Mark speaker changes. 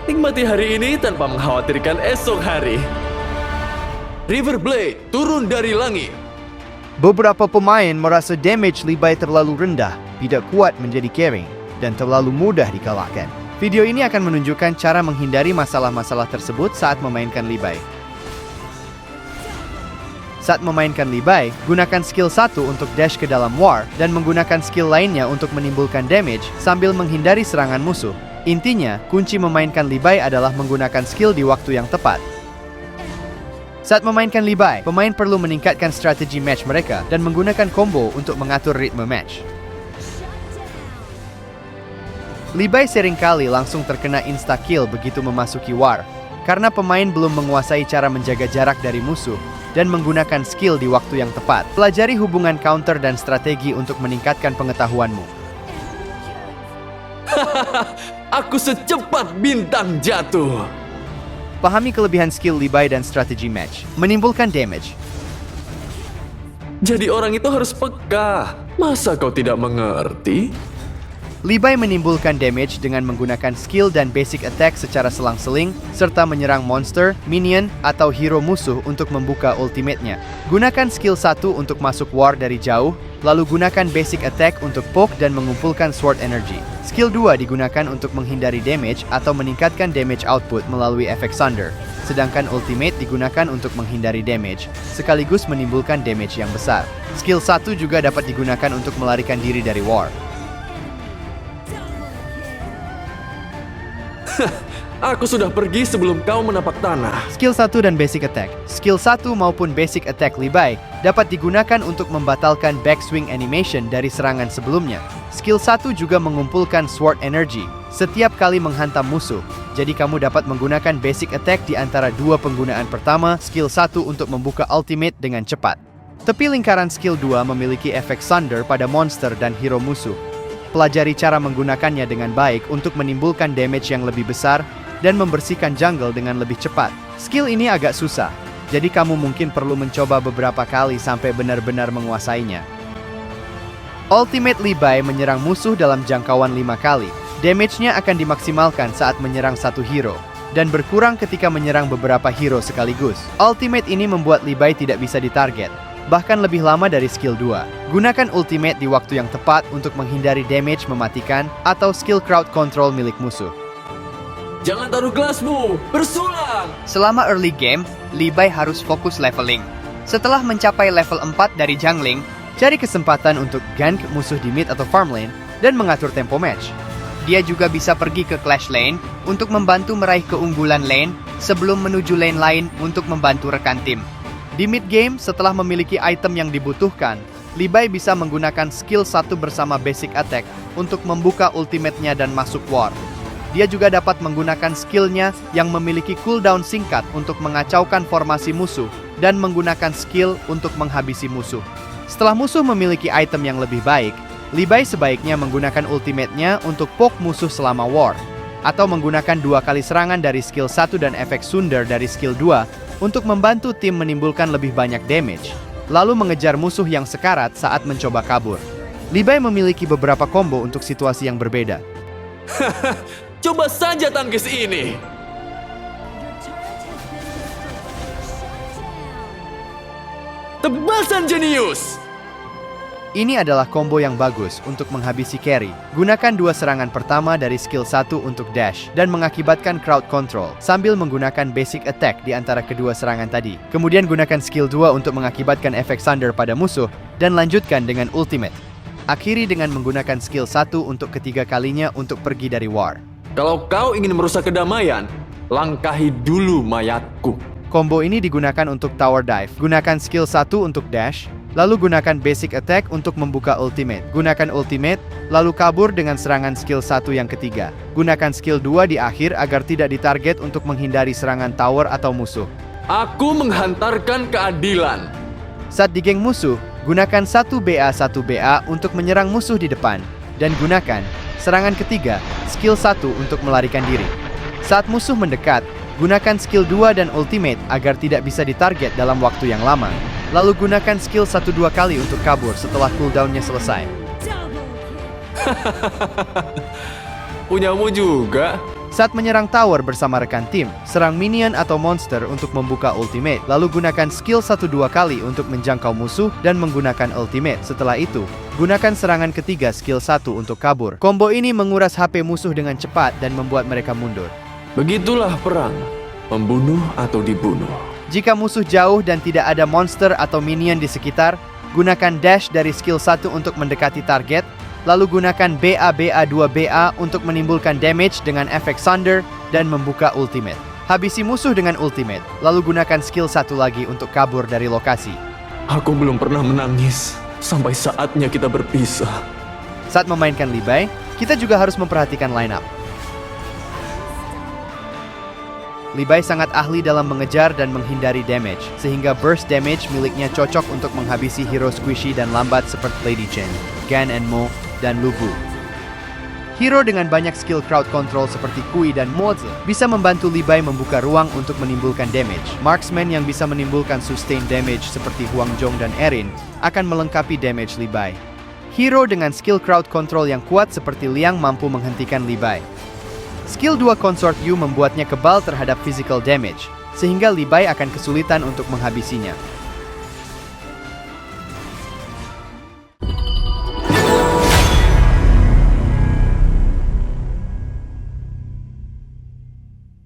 Speaker 1: Nikmati hari ini tanpa mengkhawatirkan esok hari. River Blade turun dari langit.
Speaker 2: Beberapa pemain merasa damage Levi terlalu rendah, tidak kuat menjadi carry, dan terlalu mudah dikalahkan. Video ini akan menunjukkan cara menghindari masalah-masalah tersebut saat memainkan Levi. Saat memainkan Levi, gunakan skill 1 untuk dash ke dalam war, dan menggunakan skill lainnya untuk menimbulkan damage sambil menghindari serangan musuh. Intinya, kunci memainkan Levi adalah menggunakan skill di waktu yang tepat. Saat memainkan Levi, pemain perlu meningkatkan strategi match mereka dan menggunakan combo untuk mengatur ritme match. Levi seringkali langsung terkena insta-kill begitu memasuki war, karena pemain belum menguasai cara menjaga jarak dari musuh dan menggunakan skill di waktu yang tepat. Pelajari hubungan counter dan strategi untuk meningkatkan pengetahuanmu.
Speaker 1: Aku secepat bintang jatuh.
Speaker 2: Pahami kelebihan skill Levi dan strategi match. Menimbulkan damage.
Speaker 1: Jadi orang itu harus peka. Masa kau tidak mengerti?
Speaker 2: Levi menimbulkan damage dengan menggunakan skill dan basic attack secara selang-seling, serta menyerang monster, minion, atau hero musuh untuk membuka ultimate-nya. Gunakan skill 1 untuk masuk war dari jauh, lalu gunakan basic attack untuk poke dan mengumpulkan sword energy. Skill 2 digunakan untuk menghindari damage atau meningkatkan damage output melalui efek Thunder, sedangkan ultimate digunakan untuk menghindari damage, sekaligus menimbulkan damage yang besar. Skill 1 juga dapat digunakan untuk melarikan diri dari war.
Speaker 1: Aku sudah pergi sebelum kau menapak tanah.
Speaker 2: Skill 1 dan basic attack. Skill 1 maupun basic attack Levi dapat digunakan untuk membatalkan backswing animation dari serangan sebelumnya. Skill 1 juga mengumpulkan sword energy setiap kali menghantam musuh. Jadi kamu dapat menggunakan basic attack di antara dua penggunaan pertama skill 1 untuk membuka ultimate dengan cepat. Tepi lingkaran skill 2 memiliki efek Thunder pada monster dan hero musuh. Pelajari cara menggunakannya dengan baik untuk menimbulkan damage yang lebih besar dan membersihkan jungle dengan lebih cepat. Skill ini agak susah, jadi kamu mungkin perlu mencoba beberapa kali sampai benar-benar menguasainya. Ultimate Levi menyerang musuh dalam jangkauan 5 kali. Damage-nya akan dimaksimalkan saat menyerang satu hero, dan berkurang ketika menyerang beberapa hero sekaligus. Ultimate ini membuat Levi tidak bisa ditarget, bahkan lebih lama dari skill 2. Gunakan ultimate di waktu yang tepat untuk menghindari damage mematikan atau skill crowd control milik musuh.
Speaker 1: Jangan taruh gelasmu, bersulang!
Speaker 2: Selama early game, Levi harus fokus leveling. Setelah mencapai level 4 dari jungling, cari kesempatan untuk gank musuh di mid atau farm lane dan mengatur tempo match. Dia juga bisa pergi ke clash lane untuk membantu meraih keunggulan lane sebelum menuju lane lain untuk membantu rekan tim. Di mid game, setelah memiliki item yang dibutuhkan, Levi bisa menggunakan skill 1 bersama basic attack untuk membuka ultimate-nya dan masuk war. Dia juga dapat menggunakan skill-nya yang memiliki cooldown singkat untuk mengacaukan formasi musuh dan menggunakan skill untuk menghabisi musuh. Setelah musuh memiliki item yang lebih baik, Levi sebaiknya menggunakan ultimate-nya untuk poke musuh selama war, atau menggunakan 2 kali serangan dari skill 1 dan efek Thunder dari skill 2 untuk membantu tim menimbulkan lebih banyak damage, lalu mengejar musuh yang sekarat saat mencoba kabur. Levi memiliki beberapa combo untuk situasi yang berbeda.
Speaker 1: Coba saja tangkis ini. Tebasan jenius.
Speaker 2: Ini adalah combo yang bagus untuk menghabisi carry. Gunakan 2 serangan pertama dari skill 1 untuk dash dan mengakibatkan crowd control sambil menggunakan basic attack di antara kedua serangan tadi. Kemudian gunakan skill 2 untuk mengakibatkan efek Thunder pada musuh dan lanjutkan dengan ultimate. Akhiri dengan menggunakan skill 1 untuk ketiga kalinya untuk pergi dari war.
Speaker 1: Kalau kau ingin merusak kedamaian, langkahi dulu mayatku.
Speaker 2: Combo ini digunakan untuk tower dive. Gunakan skill 1 untuk dash, lalu gunakan basic attack untuk membuka ultimate. Gunakan ultimate, lalu kabur dengan serangan skill 1 yang ketiga. Gunakan skill 2 di akhir agar tidak ditarget untuk menghindari serangan tower atau musuh.
Speaker 1: Aku menghantarkan keadilan.
Speaker 2: Saat di geng musuh, gunakan 1BA untuk menyerang musuh di depan. Dan gunakan serangan ketiga, skill 1 untuk melarikan diri. Saat musuh mendekat, gunakan skill 2 dan ultimate agar tidak bisa ditarget dalam waktu yang lama. Lalu gunakan skill 1-2 kali untuk kabur setelah cooldown-nya selesai.
Speaker 1: Punyamu juga?
Speaker 2: Saat menyerang tower bersama rekan tim, serang minion atau monster untuk membuka ultimate, lalu gunakan skill 1-2 kali untuk menjangkau musuh dan menggunakan ultimate. Setelah itu, gunakan serangan ketiga skill 1 untuk kabur. Combo ini menguras HP musuh dengan cepat dan membuat mereka mundur.
Speaker 1: Begitulah perang, membunuh atau dibunuh.
Speaker 2: Jika musuh jauh dan tidak ada monster atau minion di sekitar, gunakan dash dari skill 1 untuk mendekati target, lalu gunakan BA2BA untuk menimbulkan damage dengan efek Thunder dan membuka ultimate. Habisi musuh dengan ultimate, lalu gunakan skill 1 lagi untuk kabur dari lokasi.
Speaker 1: Aku belum pernah menangis sampai saatnya kita berpisah.
Speaker 2: Saat memainkan Li Bai, kita juga harus memperhatikan line up. Li Bai sangat ahli dalam mengejar dan menghindari damage, sehingga burst damage miliknya cocok untuk menghabisi hero squishy dan lambat seperti Lady Chen, Gan and Mo, dan Lu Bu. Hero dengan banyak skill crowd control seperti Kui dan Mozi bisa membantu Li Bai membuka ruang untuk menimbulkan damage. Marksman yang bisa menimbulkan sustain damage seperti Huang Zhong dan Erin akan melengkapi damage Li Bai. Hero dengan skill crowd control yang kuat seperti Liang mampu menghentikan Li Bai. Skill 2 Consort Yu membuatnya kebal terhadap physical damage, sehingga Li Bai akan kesulitan untuk menghabisinya.